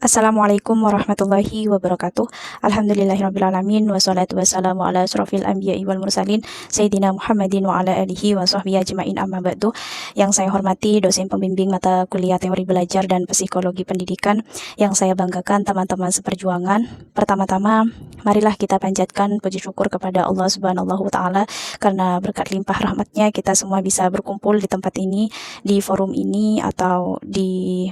Assalamualaikum warahmatullahi wabarakatuh. Alhamdulillahirrabbilalamin. Wassalatu wassalamu ala asrafil anbiya'i wal mursalin Sayyidina Muhammadin wa ala alihi wa sahbihi ajma'in amma ba'du. Yang saya hormati dosen pembimbing mata kuliah teori belajar dan psikologi pendidikan, yang saya banggakan teman-teman seperjuangan. Pertama-tama, marilah kita panjatkan puji syukur kepada Allah Subhanahu wa Ta'ala, karena berkat limpah rahmatnya kita semua bisa berkumpul di tempat ini, di forum ini, atau di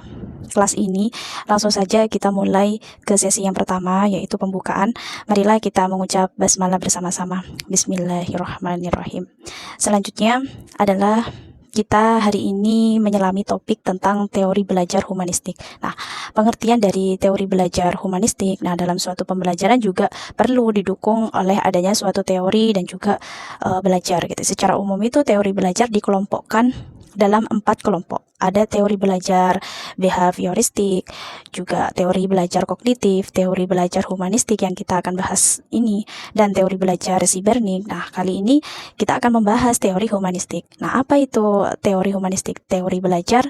kelas ini. Langsung saja kita mulai ke sesi yang pertama, yaitu pembukaan. Marilah kita mengucap basmalah bersama-sama. Bismillahirrahmanirrahim. Selanjutnya adalah kita hari ini menyelami topik tentang teori belajar humanistik. Nah, pengertian dari teori belajar humanistik, dalam suatu pembelajaran juga perlu didukung oleh adanya suatu teori dan juga belajar gitu. Secara umum itu teori belajar dikelompokkan dalam 4 kelompok. Ada teori belajar behavioristik, juga teori belajar kognitif, teori belajar humanistik yang kita akan bahas ini, dan teori belajar sibernik. Nah, kali ini kita akan membahas teori humanistik. Nah, apa itu teori humanistik? Teori belajar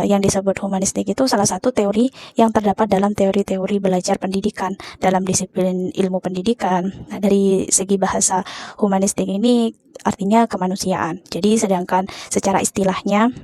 yang disebut humanistik itu salah satu teori yang terdapat dalam teori-teori belajar pendidikan dalam disiplin ilmu pendidikan. Nah, dari segi bahasa humanistik ini artinya kemanusiaan. Jadi sedangkan secara istilahnya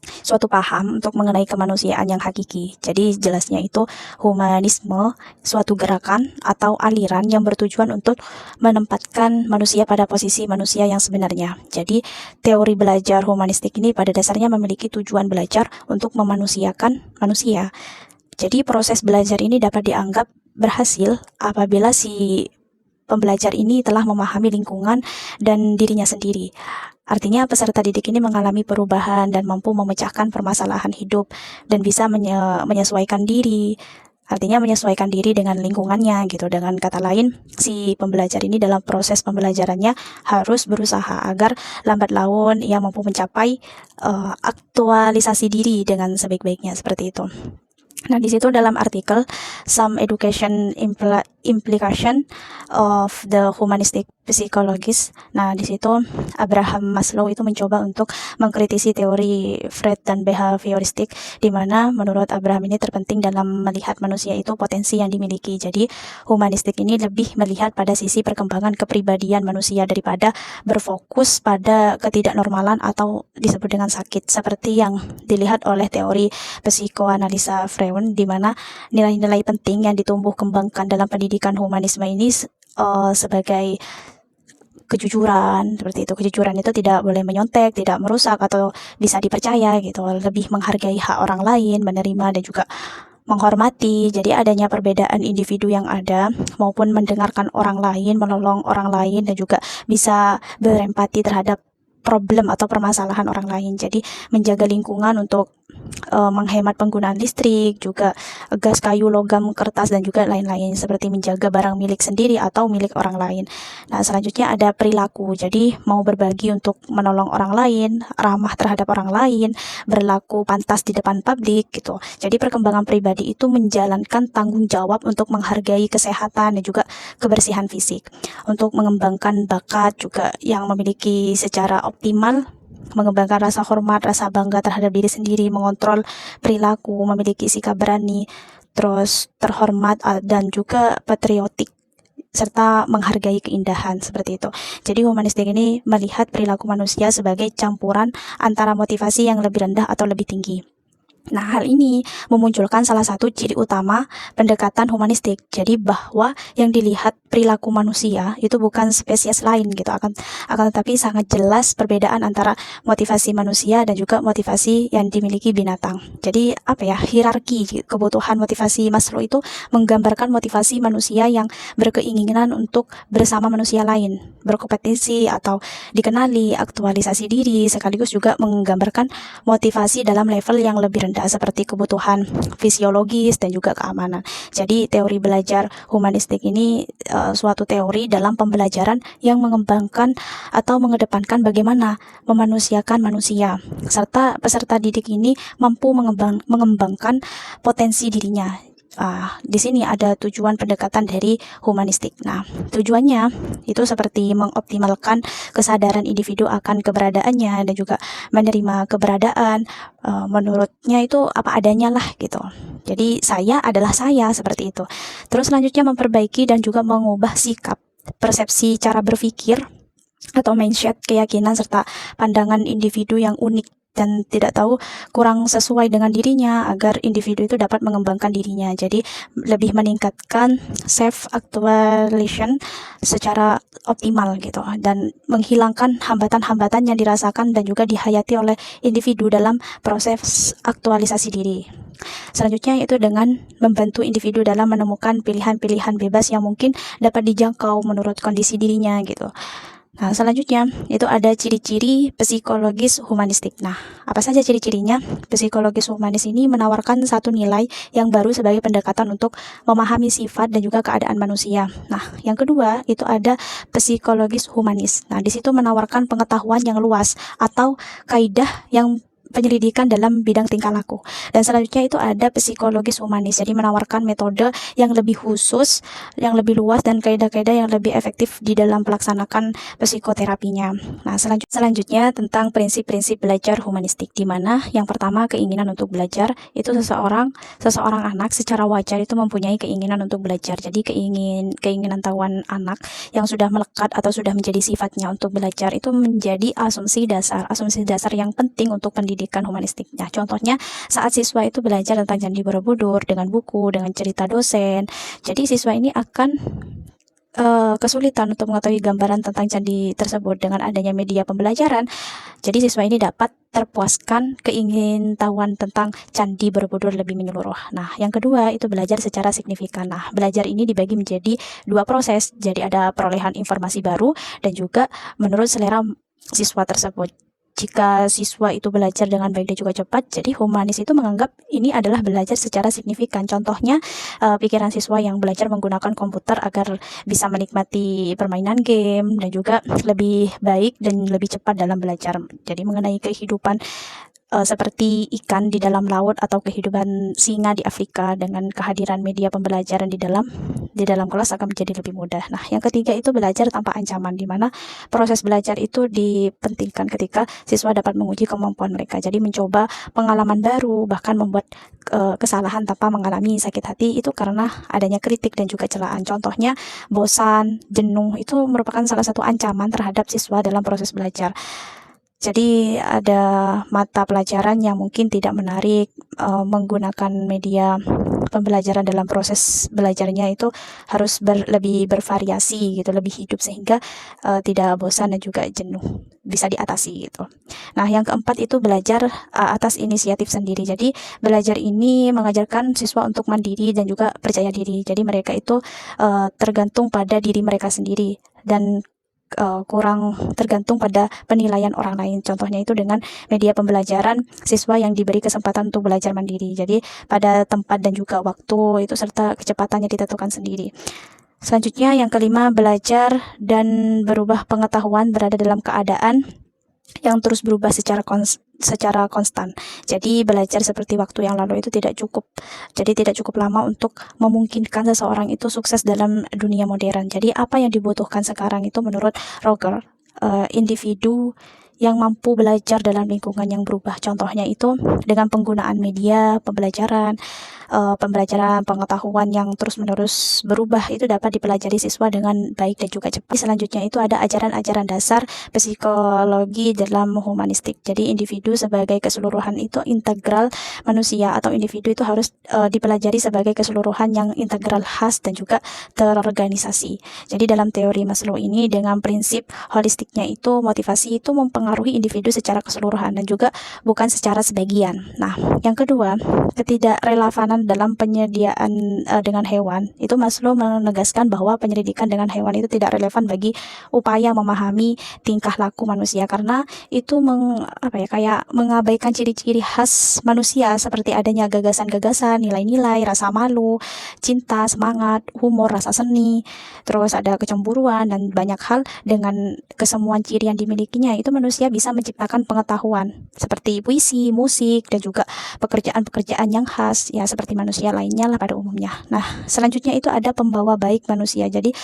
suatu paham untuk mengenai kemanusiaan yang hakiki. Jadi jelasnya itu humanisme, suatu gerakan atau aliran yang bertujuan untuk menempatkan manusia pada posisi manusia yang sebenarnya. Jadi teori belajar humanistik ini pada dasarnya memiliki tujuan belajar untuk memanusiakan manusia. Jadi proses belajar ini dapat dianggap berhasil apabila si pembelajar ini telah memahami lingkungan dan dirinya sendiri. Artinya peserta didik ini mengalami perubahan dan mampu memecahkan permasalahan hidup dan bisa menyesuaikan diri. Artinya menyesuaikan diri dengan lingkungannya gitu. Dengan kata lain, si pembelajar ini dalam proses pembelajarannya harus berusaha agar lambat laun ia mampu mencapai aktualisasi diri dengan sebaik-baiknya, seperti itu. Nah, di situ dalam artikel Some Education Implication of the Humanistic Psychologist. Nah, di situ Abraham Maslow itu mencoba untuk mengkritisi teori Freud dan behavioristik, di mana menurut Abraham ini terpenting dalam melihat manusia itu potensi yang dimiliki. Jadi, humanistik ini lebih melihat pada sisi perkembangan kepribadian manusia daripada berfokus pada ketidaknormalan atau disebut dengan sakit, seperti yang dilihat oleh teori psikoanalisa Freud, di mana nilai-nilai penting yang ditumbuh kembangkan dalam pendidikan humanisme ini sebagai kejujuran, seperti itu. Kejujuran itu tidak boleh menyontek, tidak merusak, atau bisa dipercaya gitu. Lebih menghargai hak orang lain, menerima dan juga menghormati. Jadi adanya perbedaan individu yang ada, maupun mendengarkan orang lain, menolong orang lain, dan juga bisa berempati terhadap problem atau permasalahan orang lain. Jadi menjaga lingkungan untuk menghemat penggunaan listrik, juga gas, kayu, logam, kertas, dan juga lain-lain, seperti menjaga barang milik sendiri atau milik orang lain. Nah, selanjutnya ada perilaku. Jadi mau berbagi untuk menolong orang lain, ramah terhadap orang lain, berlaku pantas di depan publik gitu. Jadi perkembangan pribadi itu menjalankan tanggung jawab untuk menghargai kesehatan dan juga kebersihan fisik, untuk mengembangkan bakat juga yang memiliki secara optimal, mengembangkan rasa hormat, rasa bangga terhadap diri sendiri, mengontrol perilaku, memiliki sikap berani, terus terhormat dan juga patriotik, serta menghargai keindahan, seperti itu. Jadi humanistik ini melihat perilaku manusia sebagai campuran antara motivasi yang lebih rendah atau lebih tinggi. Nah, hal ini memunculkan salah satu ciri utama pendekatan humanistik. Jadi bahwa yang dilihat perilaku manusia itu bukan spesies lain gitu, akan tetapi sangat jelas perbedaan antara motivasi manusia dan juga motivasi yang dimiliki binatang. Jadi hierarki kebutuhan motivasi Maslow itu menggambarkan motivasi manusia yang berkeinginan untuk bersama manusia lain, berkompetisi atau dikenali, aktualisasi diri, sekaligus juga menggambarkan motivasi dalam level yang lebih rendah, seperti kebutuhan fisiologis dan juga keamanan. Jadi teori belajar humanistik ini suatu teori dalam pembelajaran yang mengembangkan atau mengedepankan bagaimana memanusiakan manusia, serta peserta didik ini mampu mengembangkan potensi dirinya. Di sini ada tujuan pendekatan dari humanistik. Nah, tujuannya itu seperti mengoptimalkan kesadaran individu akan keberadaannya dan juga menerima keberadaan menurutnya itu apa adanya lah gitu. Jadi saya adalah saya seperti itu. Terus selanjutnya memperbaiki dan juga mengubah sikap, persepsi cara berpikir atau mindset, keyakinan serta pandangan individu yang unik dan tidak tahu kurang sesuai dengan dirinya agar individu itu dapat mengembangkan dirinya. Jadi lebih meningkatkan self actualization secara optimal gitu dan menghilangkan hambatan-hambatan yang dirasakan dan juga dihayati oleh individu dalam proses aktualisasi diri. Selanjutnya itu dengan membantu individu dalam menemukan pilihan-pilihan bebas yang mungkin dapat dijangkau menurut kondisi dirinya gitu. Nah, selanjutnya itu ada ciri-ciri psikologis humanistik. Nah, apa saja ciri-cirinya? Psikologis humanis ini menawarkan satu nilai yang baru sebagai pendekatan untuk memahami sifat dan juga keadaan manusia. Nah, yang kedua itu ada psikologis humanis. Nah, di situ menawarkan pengetahuan yang luas atau kaidah yang penyelidikan dalam bidang tingkah laku. Dan selanjutnya itu ada psikologis humanis, jadi menawarkan metode yang lebih khusus, yang lebih luas dan kaidah-kaidah yang lebih efektif di dalam melaksanakan psikoterapinya. Nah, selanjutnya tentang prinsip-prinsip belajar humanistik, di mana yang pertama keinginan untuk belajar itu seseorang anak secara wajar itu mempunyai keinginan untuk belajar. Jadi keinginan tahuan anak yang sudah melekat atau sudah menjadi sifatnya untuk belajar itu menjadi asumsi dasar yang penting untuk pendidikan humanistik. Nah, contohnya saat siswa itu belajar tentang Candi Borobudur dengan buku, dengan cerita dosen. Jadi siswa ini akan kesulitan untuk mengetahui gambaran tentang candi tersebut. Dengan adanya media pembelajaran, jadi siswa ini dapat terpuaskan keingintahuan tentang Candi Borobudur lebih menyeluruh. Nah, yang kedua itu belajar secara signifikan. Nah, belajar ini dibagi menjadi dua proses. Jadi ada perolehan informasi baru dan juga menurut selera siswa tersebut. Jika siswa itu belajar dengan baik dan juga cepat, jadi humanis itu menganggap ini adalah belajar secara signifikan. Contohnya, pikiran siswa yang belajar menggunakan komputer agar bisa menikmati permainan game dan juga lebih baik dan lebih cepat dalam belajar. Jadi mengenai kehidupan seperti ikan di dalam laut atau kehidupan singa di Afrika, dengan kehadiran media pembelajaran di dalam kelas akan menjadi lebih mudah. Nah, yang ketiga itu belajar tanpa ancaman, di mana proses belajar itu dipentingkan ketika siswa dapat menguji kemampuan mereka. Jadi mencoba pengalaman baru, bahkan membuat kesalahan tanpa mengalami sakit hati itu karena adanya kritik dan juga celaan. Contohnya bosan, jenuh itu merupakan salah satu ancaman terhadap siswa dalam proses belajar. Jadi ada mata pelajaran yang mungkin tidak menarik, menggunakan media pembelajaran dalam proses belajarnya itu harus lebih bervariasi gitu, lebih hidup sehingga tidak bosan dan juga jenuh, bisa diatasi gitu. Nah, yang keempat itu belajar atas inisiatif sendiri. Jadi belajar ini mengajarkan siswa untuk mandiri dan juga percaya diri. Jadi mereka itu tergantung pada diri mereka sendiri dan kurang tergantung pada penilaian orang lain. Contohnya itu dengan media pembelajaran, siswa yang diberi kesempatan untuk belajar mandiri. Jadi pada tempat dan juga waktu itu serta kecepatannya ditentukan sendiri. Selanjutnya yang kelima, belajar dan berubah pengetahuan berada dalam keadaan yang terus berubah secara konstan. Jadi belajar seperti waktu yang lalu itu tidak cukup. Jadi tidak cukup lama untuk memungkinkan seseorang itu sukses dalam dunia modern. Jadi apa yang dibutuhkan sekarang itu menurut Roger, individu yang mampu belajar dalam lingkungan yang berubah. Contohnya itu dengan penggunaan media pembelajaran, pengetahuan yang terus-menerus berubah itu dapat dipelajari siswa dengan baik dan juga cepat. Selanjutnya itu ada ajaran-ajaran dasar psikologi dalam humanistik. Jadi individu sebagai keseluruhan itu integral, manusia atau individu itu harus dipelajari sebagai keseluruhan yang integral, khas dan juga terorganisasi. Jadi dalam teori Maslow ini dengan prinsip holistiknya itu motivasi itu mempengaruhi individu secara keseluruhan dan juga bukan secara sebagian. Nah, yang kedua, ketidakrelevanan dalam penyediaan dengan hewan. Itu Maslow menegaskan bahwa penyelidikan dengan hewan itu tidak relevan bagi upaya memahami tingkah laku manusia karena itu kayak mengabaikan ciri-ciri khas manusia seperti adanya gagasan-gagasan, nilai-nilai, rasa malu, cinta, semangat, humor, rasa seni, terus ada kecemburuan dan banyak hal. Dengan kesemuan ciri yang dimilikinya itu manusia manusia bisa menciptakan pengetahuan seperti puisi, musik, dan juga pekerjaan-pekerjaan yang khas ya seperti manusia lainnya lah pada umumnya. Nah, selanjutnya itu ada pembawa baik manusia. Jadi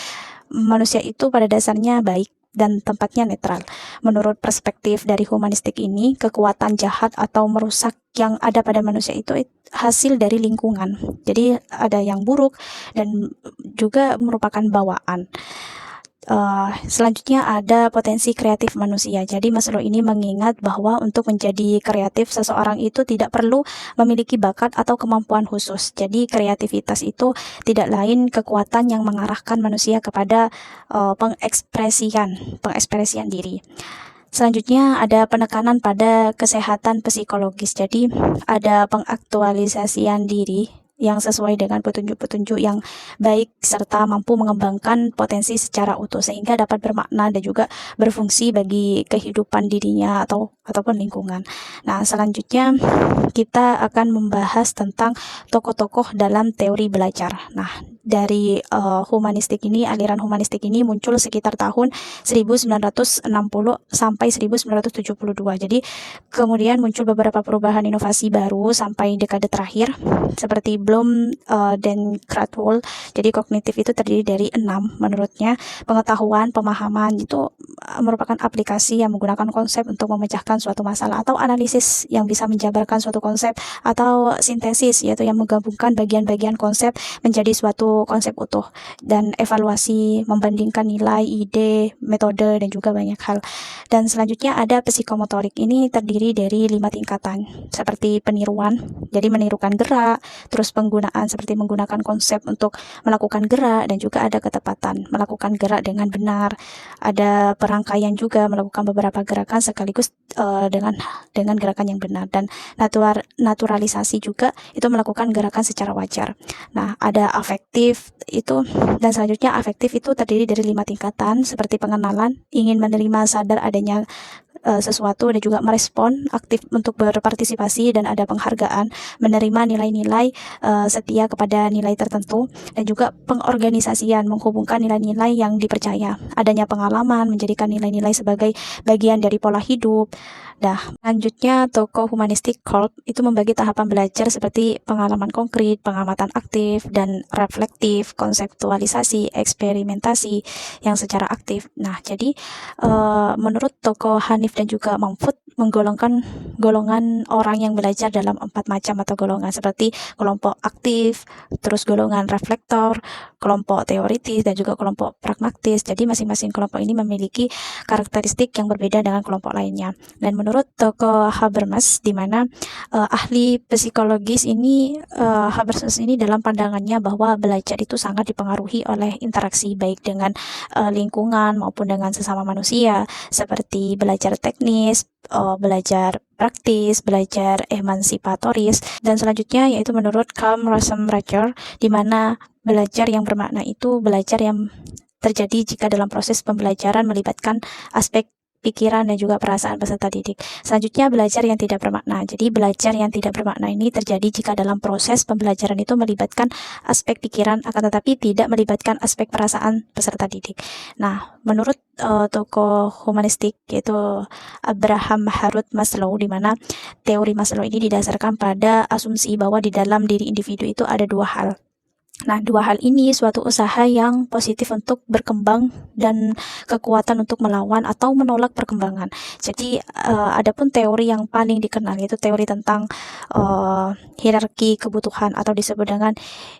manusia itu pada dasarnya baik dan tempatnya netral. Menurut perspektif dari humanistik ini, kekuatan jahat atau merusak yang ada pada manusia itu hasil dari lingkungan. Jadi ada yang buruk dan juga merupakan bawaan. Selanjutnya ada potensi kreatif manusia. Jadi Maslow ini mengingat bahwa untuk menjadi kreatif seseorang itu tidak perlu memiliki bakat atau kemampuan khusus. Jadi kreativitas itu tidak lain kekuatan yang mengarahkan manusia kepada pengekspresian diri. Selanjutnya ada penekanan pada kesehatan psikologis. Jadi ada pengaktualisasian diri yang sesuai dengan petunjuk-petunjuk yang baik serta mampu mengembangkan potensi secara utuh sehingga dapat bermakna dan juga berfungsi bagi kehidupan dirinya ataupun lingkungan. Nah, selanjutnya kita akan membahas tentang tokoh-tokoh dalam teori belajar. Nah, dari aliran humanistik ini muncul sekitar tahun 1960 sampai 1972. Jadi kemudian muncul beberapa perubahan inovasi baru sampai dekade terakhir seperti Bloom dan Krathwohl. Jadi kognitif itu terdiri dari 6 menurutnya. Pengetahuan, pemahaman itu merupakan aplikasi yang menggunakan konsep untuk memecahkan suatu masalah, atau analisis yang bisa menjabarkan suatu konsep, atau sintesis yaitu yang menggabungkan bagian-bagian konsep menjadi suatu konsep utuh, dan evaluasi membandingkan nilai, ide, metode, dan juga banyak hal. Dan selanjutnya ada psikomotorik. Ini terdiri dari 5 tingkatan seperti peniruan, jadi menirukan gerak, terus penggunaan seperti menggunakan konsep untuk melakukan gerak, dan juga ada ketepatan, melakukan gerak dengan benar. Ada perangkaian juga, melakukan beberapa gerakan sekaligus dengan gerakan yang benar, dan naturalisasi juga itu melakukan gerakan secara wajar. Nah, ada afektif itu, dan selanjutnya afektif itu terdiri dari 5 tingkatan seperti pengenalan, ingin menerima sadar adanya sesuatu, dan juga merespon, aktif untuk berpartisipasi, dan ada penghargaan, menerima nilai-nilai setia kepada nilai tertentu, dan juga pengorganisasian, menghubungkan nilai-nilai yang dipercaya, adanya pengalaman, menjadikan nilai-nilai sebagai bagian dari pola hidup. Nah, selanjutnya tokoh humanistik Kolb itu membagi tahapan belajar seperti pengalaman konkret, pengamatan aktif dan reflektif, konseptualisasi, eksperimentasi yang secara aktif. Nah, jadi menurut tokoh Hanif dan juga Mahfud menggolongkan golongan orang yang belajar dalam 4 macam atau golongan seperti kelompok aktif, terus golongan reflektor, kelompok teoritis, dan juga kelompok pragmatis. Jadi masing-masing kelompok ini memiliki karakteristik yang berbeda dengan kelompok lainnya. Dan menurut tokoh Habermas, di mana ahli psikologis ini, Habermas ini dalam pandangannya bahwa belajar itu sangat dipengaruhi oleh interaksi baik dengan lingkungan maupun dengan sesama manusia, seperti belajar teknis, belajar praktis, belajar emansipatoris, dan selanjutnya yaitu menurut Karl Rosenbacher, di mana belajar yang bermakna itu belajar yang terjadi jika dalam proses pembelajaran melibatkan aspek pikiran dan juga perasaan peserta didik. Selanjutnya belajar yang tidak bermakna. Jadi belajar yang tidak bermakna ini terjadi jika dalam proses pembelajaran itu melibatkan aspek pikiran akan tetapi tidak melibatkan aspek perasaan peserta didik. Nah, menurut tokoh humanistik yaitu Abraham Harut Maslow, di mana teori Maslow ini didasarkan pada asumsi bahwa di dalam diri individu itu ada 2 hal. Nah, 2 hal ini suatu usaha yang positif untuk berkembang dan kekuatan untuk melawan atau menolak perkembangan. Jadi adapun teori yang paling dikenal yaitu teori tentang hierarki kebutuhan atau disebut dengan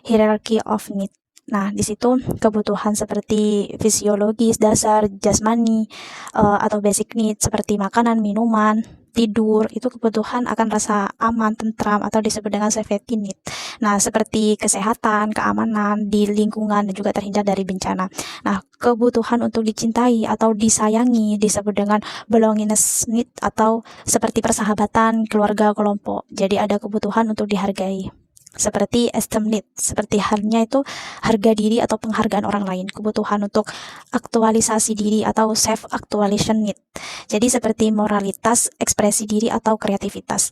hierarchy of need. Nah, di situ kebutuhan seperti fisiologis, dasar, jasmani, atau basic needs seperti makanan, minuman, tidur, itu kebutuhan akan rasa aman, tentram, atau disebut dengan safety need. Nah, seperti kesehatan, keamanan di lingkungan, dan juga terhindar dari bencana. Nah, kebutuhan untuk dicintai atau disayangi disebut dengan belongingness need, atau seperti persahabatan, keluarga, kelompok. Jadi ada kebutuhan untuk dihargai. Seperti esteem need, seperti halnya itu harga diri atau penghargaan orang lain. Kebutuhan untuk aktualisasi diri atau self actualization need. Jadi seperti moralitas, ekspresi diri atau kreativitas.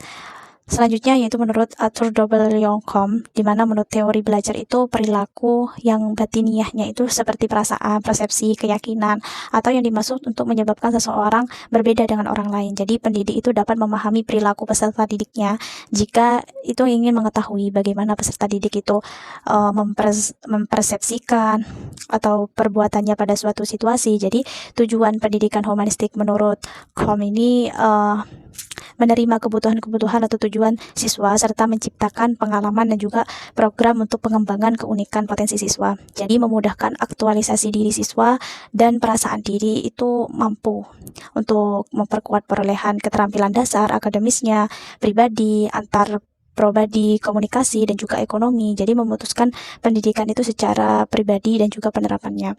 Selanjutnya yaitu menurut Arthur W. Youngcom, di mana menurut teori belajar itu perilaku yang batiniahnya itu seperti perasaan, persepsi, keyakinan, atau yang dimaksud untuk menyebabkan seseorang berbeda dengan orang lain. Jadi pendidik itu dapat memahami perilaku peserta didiknya jika itu ingin mengetahui bagaimana peserta didik itu mempersepsikan atau perbuatannya pada suatu situasi. Jadi tujuan pendidikan humanistik menurut Com ini menerima kebutuhan-kebutuhan atau tujuan siswa serta menciptakan pengalaman dan juga program untuk pengembangan keunikan potensi siswa. Jadi memudahkan aktualisasi diri siswa dan perasaan diri itu mampu untuk memperkuat perolehan keterampilan dasar akademisnya, pribadi, antar pribadi, komunikasi, dan juga ekonomi. Jadi memutuskan pendidikan itu secara pribadi dan juga penerapannya.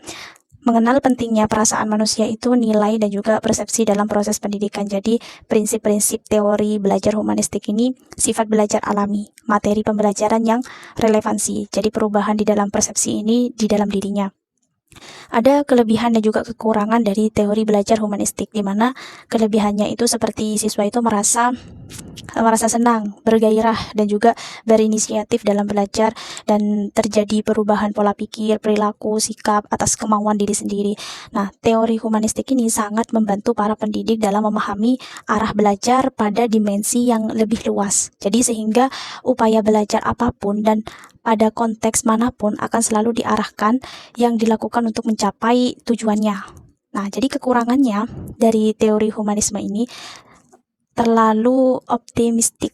Mengenal pentingnya perasaan manusia itu nilai dan juga persepsi dalam proses pendidikan. Jadi prinsip-prinsip teori belajar humanistik ini sifat belajar alami, materi pembelajaran yang relevansi. Jadi perubahan di dalam persepsi ini di dalam dirinya. Ada kelebihan dan juga kekurangan dari teori belajar humanistik, di mana kelebihannya itu seperti siswa itu merasa senang, bergairah, dan juga berinisiatif dalam belajar, dan terjadi perubahan pola pikir, perilaku, sikap atas kemauan diri sendiri. Nah, teori humanistik ini sangat membantu para pendidik dalam memahami arah belajar pada dimensi yang lebih luas. Jadi sehingga upaya belajar apapun dan pada konteks manapun akan selalu diarahkan yang dilakukan untuk mencapai tujuannya. Nah, jadi kekurangannya dari teori humanisme ini terlalu optimistik.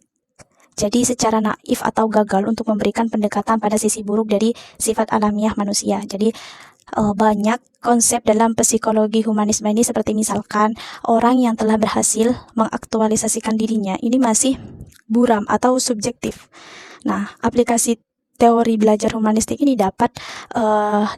Jadi secara naif atau gagal untuk memberikan pendekatan pada sisi buruk dari sifat alamiah manusia. Jadi banyak konsep dalam psikologi humanisme ini seperti misalkan orang yang telah berhasil mengaktualisasikan dirinya ini masih buram atau subjektif. Nah, aplikasi teori belajar humanistik ini dapat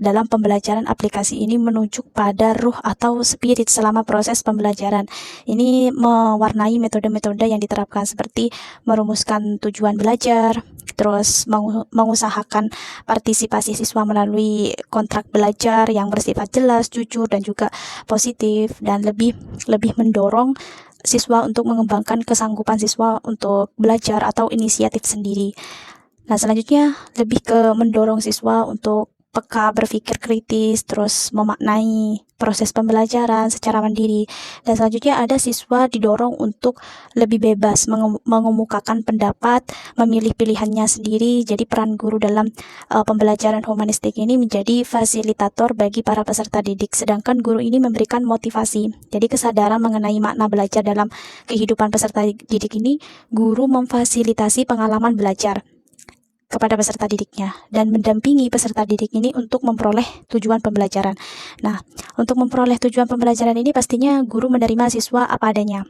dalam pembelajaran aplikasi ini menunjuk pada ruh atau spirit selama proses pembelajaran. Ini mewarnai metode-metode yang diterapkan seperti merumuskan tujuan belajar, terus mengusahakan partisipasi siswa melalui kontrak belajar yang bersifat jelas, jujur, dan juga positif, dan lebih mendorong siswa untuk mengembangkan kesanggupan siswa untuk belajar atau inisiatif sendiri. Nah, selanjutnya lebih ke mendorong siswa untuk peka, berpikir kritis, terus memaknai proses pembelajaran secara mandiri. Dan selanjutnya ada siswa didorong untuk lebih bebas mengemukakan pendapat, memilih pilihannya sendiri. Jadi peran guru dalam pembelajaran humanistik ini menjadi fasilitator bagi para peserta didik, sedangkan guru ini memberikan motivasi. Jadi kesadaran mengenai makna belajar dalam kehidupan peserta didik ini, guru memfasilitasi pengalaman belajar kepada peserta didiknya dan mendampingi peserta didik ini untuk memperoleh tujuan pembelajaran. Nah, untuk memperoleh tujuan pembelajaran ini pastinya guru menerima siswa apa adanya,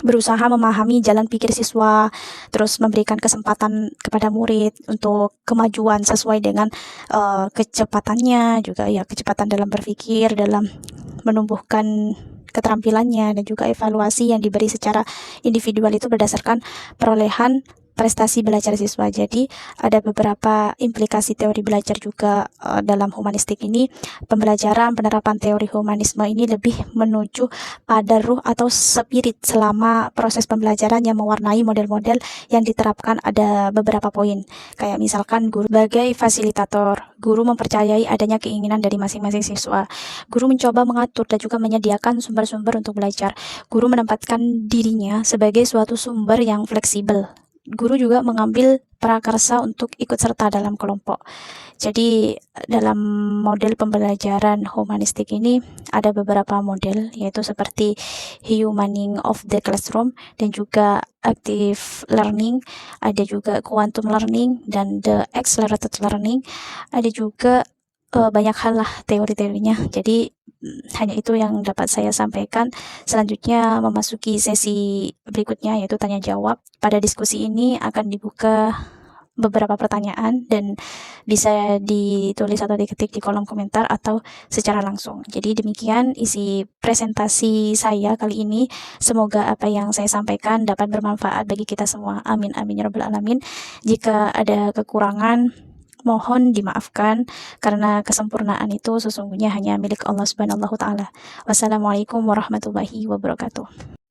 berusaha memahami jalan pikir siswa, terus memberikan kesempatan kepada murid untuk kemajuan sesuai dengan kecepatannya, juga ya kecepatan dalam berpikir, dalam menumbuhkan keterampilannya, dan juga evaluasi yang diberi secara individual itu berdasarkan perolehan prestasi belajar siswa. Jadi ada beberapa implikasi teori belajar juga dalam humanistik ini. Penerapan teori humanisme ini lebih menuju pada ruh atau spirit selama proses pembelajaran yang mewarnai model-model yang diterapkan. Ada beberapa poin, kayak misalkan guru sebagai fasilitator. Guru mempercayai adanya keinginan dari masing-masing siswa. Guru mencoba mengatur dan juga menyediakan sumber-sumber untuk belajar. Guru menempatkan dirinya sebagai suatu sumber yang fleksibel. Guru juga mengambil prakarsa untuk ikut serta dalam kelompok. Jadi dalam model pembelajaran humanistik ini ada beberapa model, yaitu seperti humaning of the classroom, dan juga active learning, ada juga quantum learning, dan the accelerated learning. Ada juga banyak hal lah teori-teorinya. Jadi hanya itu yang dapat saya sampaikan. Selanjutnya memasuki sesi berikutnya, yaitu tanya jawab. Pada diskusi ini akan dibuka beberapa pertanyaan dan bisa ditulis atau diketik di kolom komentar atau secara langsung. Jadi demikian isi presentasi saya kali ini. Semoga apa yang saya sampaikan dapat bermanfaat bagi kita semua. Amin amin ya rabbal alamin. Jika ada kekurangan, mohon dimaafkan, karena kesempurnaan itu sesungguhnya hanya milik Allah Subhanahu wa Ta'ala. Wassalamualaikum warahmatullahi wabarakatuh.